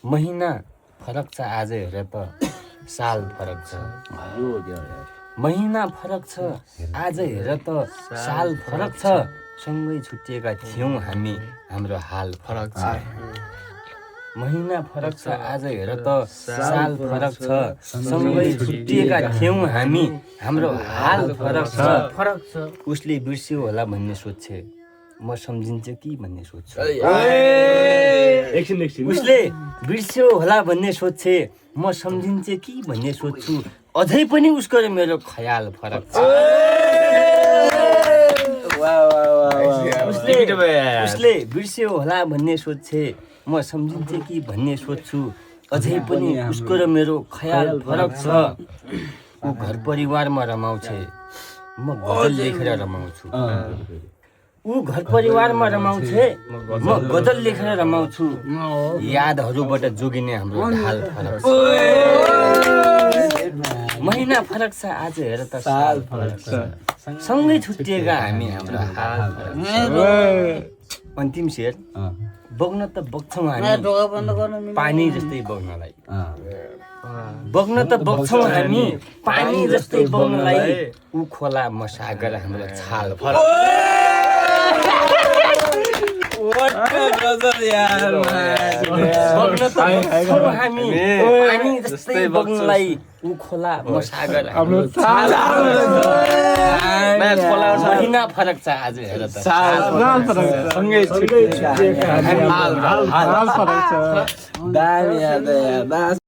महिना फरक छ आज हेर त साल फरक छ महिना फरक छ आज हेर त साल फरक छ सँगै छुट्टिएका थियौँ हामी हाम्रो हाल फरक छ महिना फरक छ आज हेर त साल फरक छ सँगै छुट्टिएका थियौँ हामी हाम्रो हाल फरक छ उसले बिर्स्यो होला भन्ने सोच्छे म सम्झिन्छ कि भन्ने सोच्छु उसले बिर्स्यो होला भन्ने सोच्छे म सम्झिन्छ कि भन्ने सोच्छु अझै पनि उसको र मेरो ख्याल फरक छ उसले बिर्स्यो होला भन्ने सोच्छे म सम्झिन्छ कि भन्ने सोच्छु अझै पनि उसको र मेरो ख्याल फरक छ ऊ घर परिवारमा रमाउँछे म गजल लेखेर रमाउँछु ऊ घर परिवारमा रमाउँछे म गजल लेखेर रमाउँछु यादहरूबाट जोगिने हाम्रो ढाल फरक छ महिना फरक छ आज हेर त साल फरक छ सँगै छुट्टिएका हामी हाम्रो हाल फरक छ अन्तिम शेर बग्न त बग्छौँ हामी पानी जस्तै बग्नलाई बग्न त बग्छौँ हामी पानी जस्तै बग्नलाई ऊ खोला म सागर हाम्रो छाल फरक बग्न त बग्छौँ हामी पानी जस्तै बग्नलाई ऊ खोला म सागर हाम्रो छाल महिना फरक छ आज हेर त सँगै छुट्टिएका हामी हाल फरक छ